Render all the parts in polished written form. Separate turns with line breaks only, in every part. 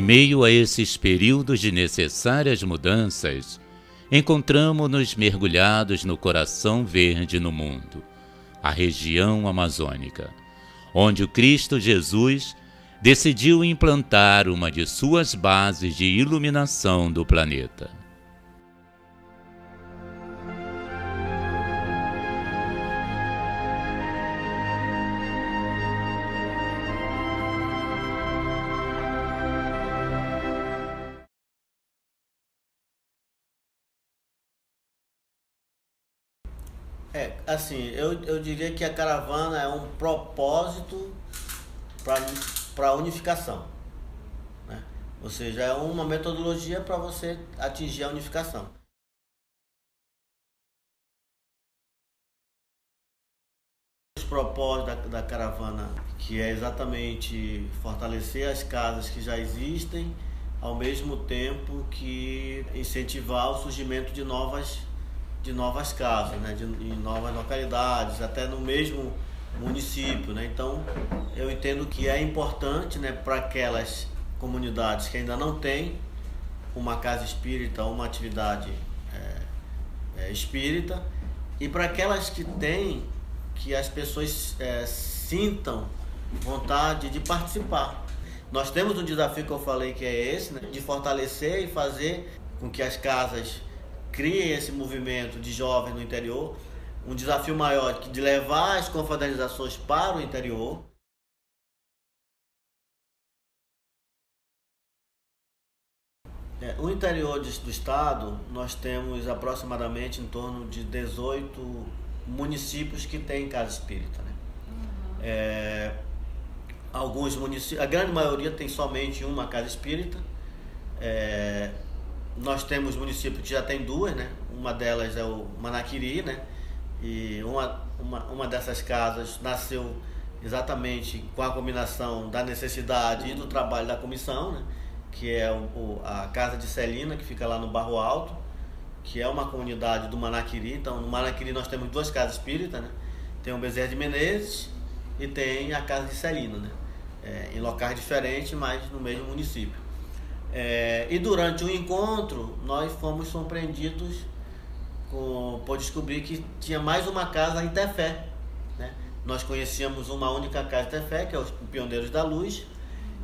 meio a esses períodos de necessárias mudanças, encontramo-nos mergulhados no coração verde no mundo, a região amazônica, onde o Cristo Jesus decidiu implantar uma de suas bases de iluminação do planeta.
Assim, eu diria que a caravana é um propósito para a unificação, né? Ou seja, é uma metodologia para você atingir a unificação. Os propósitos da caravana, que é exatamente fortalecer as casas que já existem, ao mesmo tempo que incentivar o surgimento de novas casas, né, em novas localidades, até no mesmo município, né? Então, eu entendo que é importante, né, para aquelas comunidades que ainda não têm uma casa espírita ou uma atividade espírita, e para aquelas que têm, que as pessoas sintam vontade de participar. Nós temos um desafio que eu falei que é esse, né, de fortalecer e fazer com que as casas criem esse movimento de jovens no interior, um desafio maior de levar as confraternizações para o interior. O interior do estado, nós temos aproximadamente em torno de 18 municípios que têm casa espírita, né? Alguns municípios, a grande maioria tem somente uma casa espírita. Nós temos municípios que já tem duas, né? Uma delas é o Manaquiri, né? E uma dessas casas nasceu exatamente com a combinação da necessidade e do trabalho da comissão, né? Que é a Casa de Celina, que fica lá no Barro Alto, que é uma comunidade do Manaquiri. Então, no Manaquiri nós temos duas casas espíritas, né? Tem o Bezerra de Menezes e tem a Casa de Celina, né? Em locais diferentes, mas no mesmo município. E durante o encontro nós fomos surpreendidos por descobrir que tinha mais uma casa em Tefé, né? Nós conhecíamos uma única casa em Tefé, que é os Pioneiros da Luz,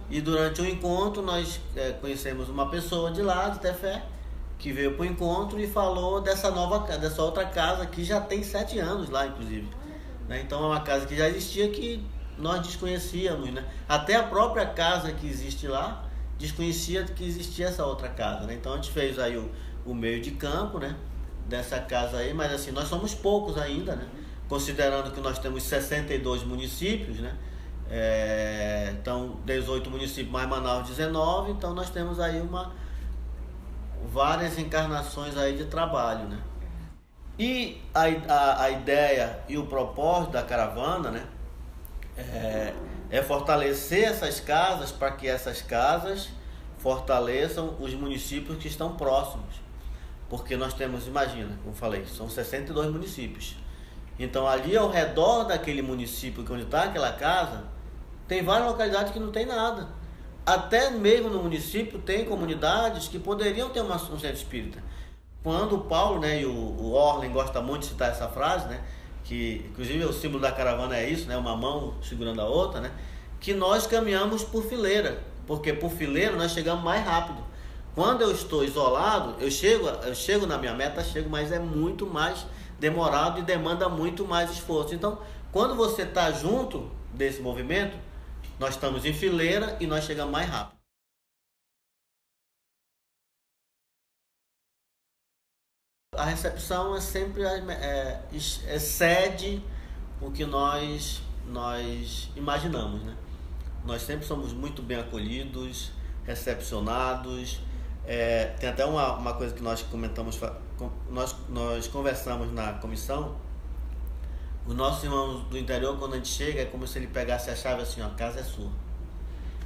e durante o encontro nós conhecemos uma pessoa de lá, de Tefé, que veio para o encontro e falou dessa outra casa que já tem 7 anos lá, inclusive, né? Então é uma casa que já existia, que nós desconhecíamos, né? Até a própria casa que existe lá desconhecia que existia essa outra casa, né? Então a gente fez aí o meio de campo, né, dessa casa aí, mas assim, nós somos poucos ainda, né? Considerando que nós temos 62 municípios, né? Então 18 municípios mais Manaus 19, então nós temos aí várias encarnações aí de trabalho, né? E a ideia e o propósito da caravana, né, é fortalecer essas casas, para que essas casas fortaleçam os municípios que estão próximos. Porque nós temos, imagina, como falei, são 62 municípios. Então ali ao redor daquele município onde está aquela casa, tem várias localidades que não tem nada. Até mesmo no município tem comunidades que poderiam ter um centro espírita. Quando o Paulo, né, e o Orlen gosta muito de citar essa frase, né, que inclusive o símbolo da caravana é isso, né, uma mão segurando a outra, né, que nós caminhamos por fileira, porque por fileira nós chegamos mais rápido. Quando eu estou isolado, eu chego na minha meta, mas é muito mais demorado e demanda muito mais esforço. Então, quando você está junto desse movimento, nós estamos em fileira e nós chegamos mais rápido. A recepção é sempre excede o que nós imaginamos, né? Nós sempre somos muito bem acolhidos, recepcionados. Tem até uma coisa que nós comentamos, nós conversamos na comissão. Os nossos irmãos do interior, quando a gente chega, é como se ele pegasse a chave assim, ó, a casa é sua.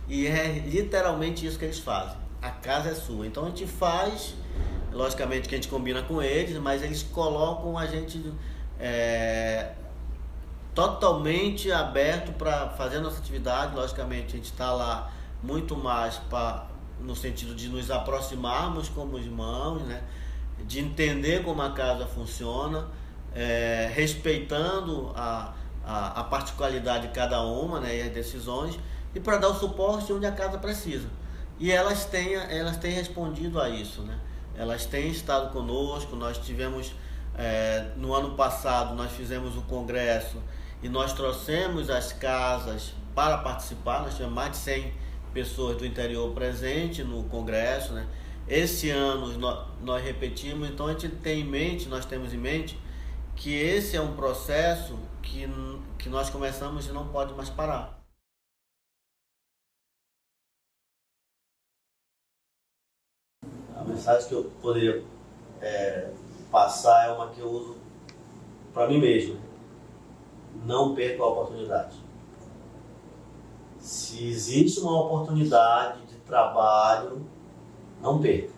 E é literalmente isso que eles fazem, a casa é sua. Então a gente faz, logicamente que a gente combina com eles, mas eles colocam a gente totalmente aberto para fazer a nossa atividade. Logicamente a gente está lá muito mais para no sentido de nos aproximarmos como irmãos, né? De entender como a casa funciona, respeitando a particularidade de cada uma, né? E as decisões, e para dar o suporte onde a casa precisa. E elas têm respondido a isso, né? Elas têm estado conosco. Nós tivemos, no ano passado, nós fizemos um congresso e nós trouxemos as casas para participar. Nós tivemos mais de 100 pessoas do interior presentes no congresso, né? Esse ano nós repetimos, então nós temos em mente que esse é um processo que nós começamos e não pode mais parar. A mensagem que eu poderia passar é uma que eu uso para mim mesmo. Não perca a oportunidade. Se existe uma oportunidade de trabalho, não perca,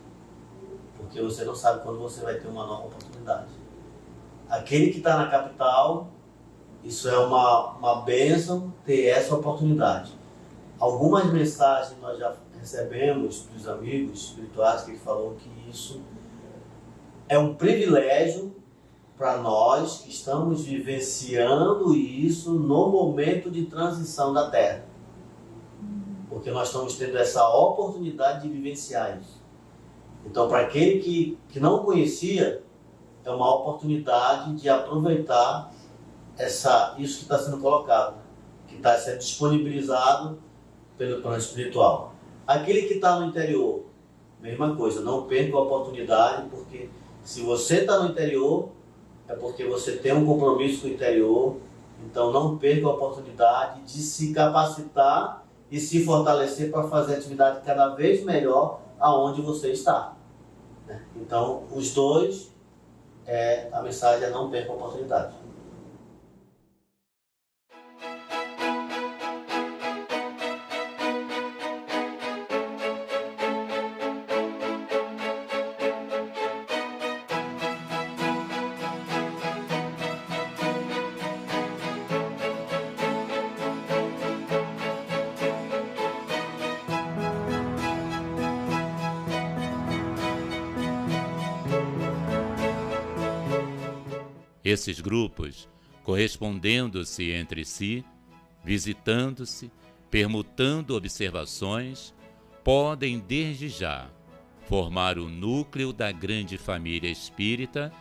porque você não sabe quando você vai ter uma nova oportunidade. Aquele que está na capital, isso é uma bênção ter essa oportunidade. Algumas mensagens nós já recebemos dos amigos espirituais que ele falou que isso é um privilégio para nós que estamos vivenciando isso no momento de transição da Terra. Porque nós estamos tendo essa oportunidade de vivenciar isso. Então, para aquele que não conhecia, é uma oportunidade de aproveitar isso que está sendo colocado, que está sendo disponibilizado pelo plano espiritual. Aquele que está no interior, mesma coisa, não perca a oportunidade, porque se você está no interior, é porque você tem um compromisso com o interior. Então, não perca a oportunidade de se capacitar e se fortalecer para fazer a atividade cada vez melhor aonde você está. Então, os dois, a mensagem é não perca a oportunidade.
Esses grupos, correspondendo-se entre si, visitando-se, permutando observações, podem desde já formar o núcleo da grande família espírita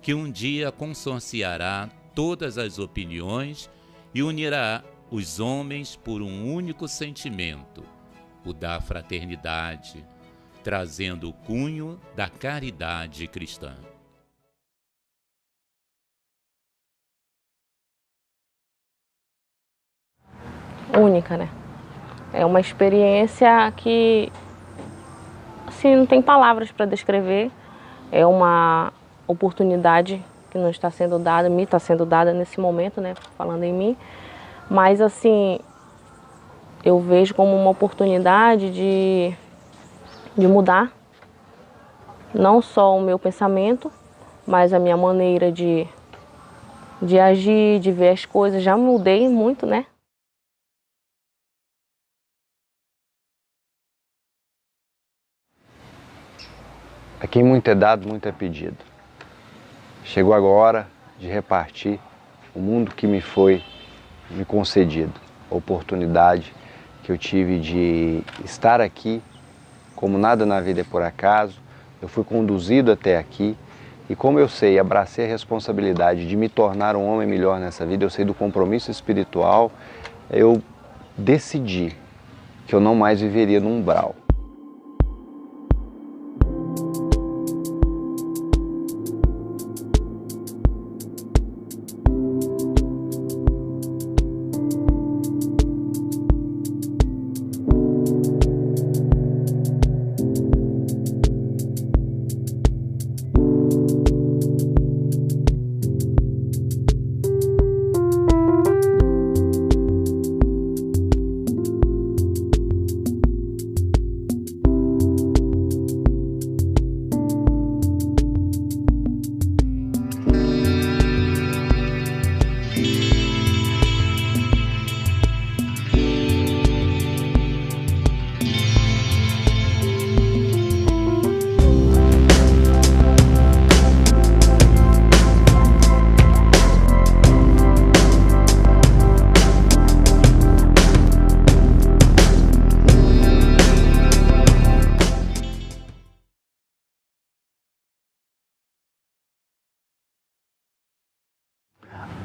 que um dia consorciará todas as opiniões e unirá os homens por um único sentimento, o da fraternidade, trazendo o cunho da caridade cristã.
Única, né? É uma experiência que, assim, não tem palavras para descrever. É uma oportunidade que nos está sendo dada, me está sendo dada nesse momento, né? Falando em mim. Mas, assim, eu vejo como uma oportunidade de mudar não só o meu pensamento, mas a minha maneira de agir, de ver as coisas. Já mudei muito, né?
A quem muito é dado, muito é pedido. Chegou agora a hora de repartir o mundo que me foi me concedido. A oportunidade que eu tive de estar aqui, como nada na vida é por acaso, eu fui conduzido até aqui e como eu sei, abracei a responsabilidade de me tornar um homem melhor nessa vida, eu sei do compromisso espiritual, eu decidi que eu não mais viveria no umbral.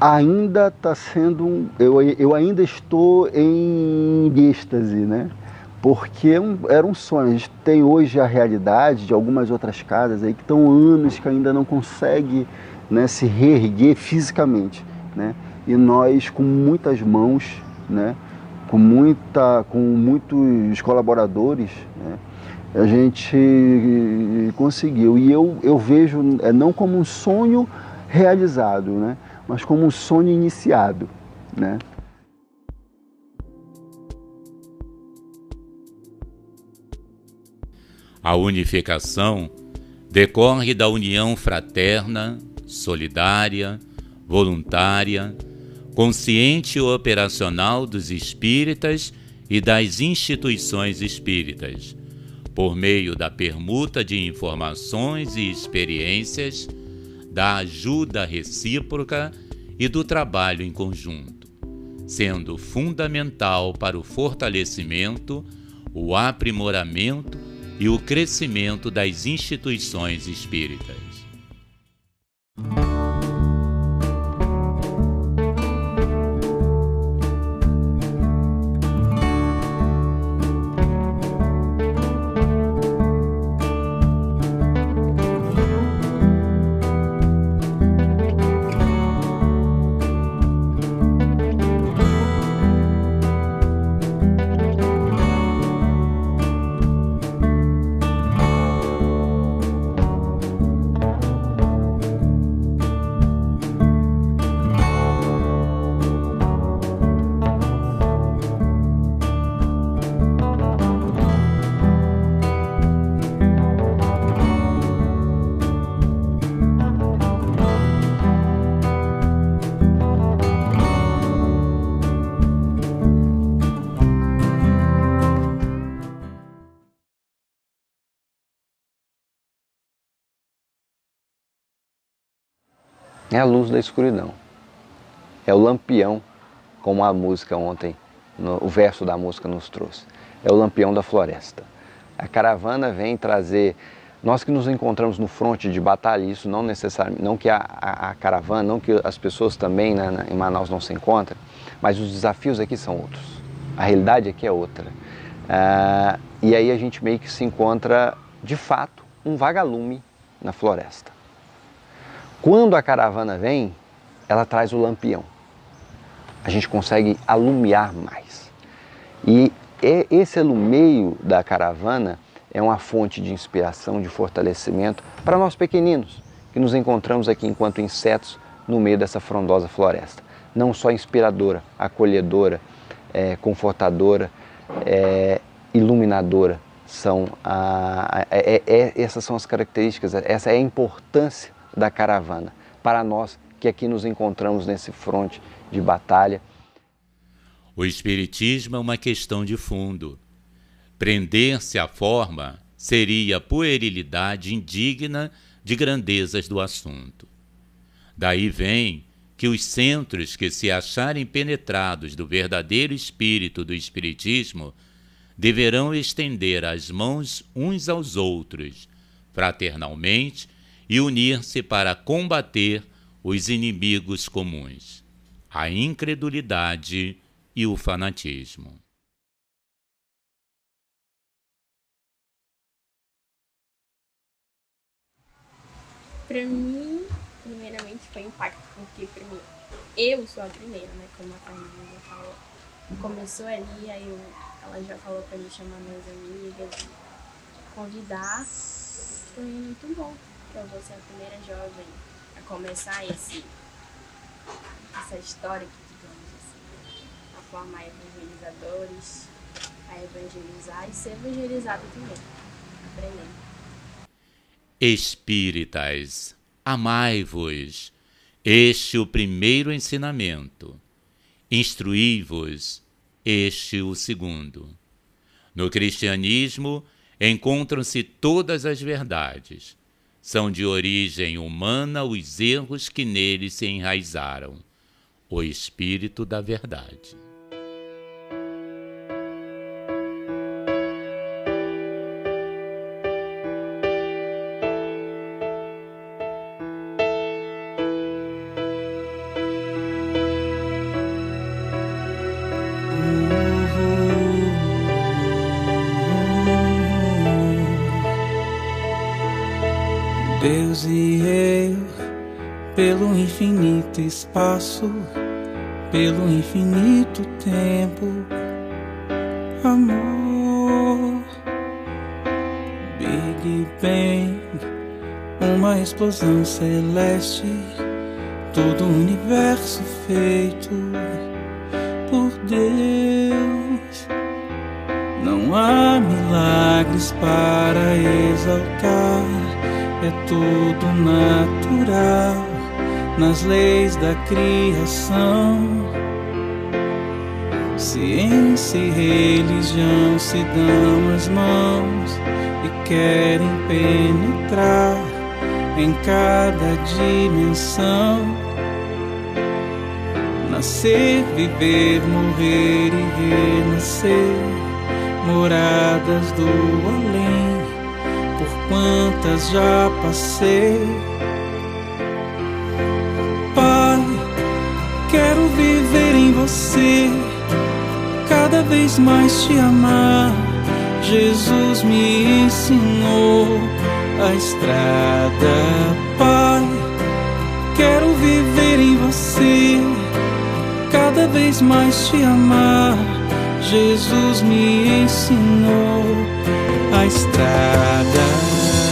ainda está sendo, eu ainda estou em êxtase, né? Porque era um sonho. A gente tem hoje a realidade de algumas outras casas aí que estão anos que ainda não conseguem, né, se reerguer fisicamente, né? E nós, com muitas mãos, né, com muitos colaboradores, né, a gente conseguiu. E eu vejo não como um sonho realizado, né, mas como um sonho iniciado, né?
A unificação decorre da união fraterna, solidária, voluntária, consciente e operacional dos espíritas e das instituições espíritas, por meio da permuta de informações e experiências, da ajuda recíproca e do trabalho em conjunto, sendo fundamental para o fortalecimento, o aprimoramento e o crescimento das instituições espíritas.
É a luz da escuridão. É o lampião, como a música ontem, o verso da música nos trouxe. É o lampião da floresta. A caravana vem trazer, nós que nos encontramos no fronte de batalha, isso não necessariamente, não que a caravana, não que as pessoas também em Manaus não se encontrem, mas os desafios aqui são outros. A realidade aqui é outra. E aí a gente meio que se encontra, de fato, um vagalume na floresta. Quando a caravana vem, ela traz o lampião. A gente consegue alumiar mais. E esse alumeio da caravana é uma fonte de inspiração, de fortalecimento para nós pequeninos, que nos encontramos aqui enquanto insetos no meio dessa frondosa floresta. Não só inspiradora, acolhedora, confortadora, iluminadora. Essas são as características, essa é a importância da caravana, para nós que aqui nos encontramos nesse fronte de batalha.
O Espiritismo é uma questão de fundo. Prender-se à forma seria puerilidade indigna de grandezas do assunto. Daí vem que os centros que se acharem penetrados do verdadeiro espírito do Espiritismo deverão estender as mãos uns aos outros, fraternalmente, e unir-se para combater os inimigos comuns, a incredulidade e o fanatismo.
Para mim, primeiramente, foi impacto, porque eu sou a primeira, né, como a Carminha já falou. Começou ali, aí ela já falou para me chamar minhas amigas, convidar. Foi muito bom. Eu vou ser a primeira jovem a começar essa história, digamos assim, a formar evangelizadores, a evangelizar e ser evangelizado também, aprendendo.
Espíritas, amai-vos, este o primeiro ensinamento. Instruí-vos, este o segundo. No cristianismo encontram-se todas as verdades. São de origem humana os erros que neles se enraizaram. O Espírito da Verdade.
Deus e eu, pelo infinito espaço, pelo infinito tempo, amor. Big Bang, uma explosão celeste, todo o universo feito por Deus. Não há milagres para exaltar, é tudo natural nas leis da criação. Ciência e religião se dão as mãos e querem penetrar em cada dimensão. Nascer, viver, morrer e renascer, moradas do além, por quantas já passei. Pai, quero viver em você, cada vez mais te amar. Jesus me ensinou a estrada. Pai, quero viver em você, cada vez mais te amar. Jesus me ensinou a estrada.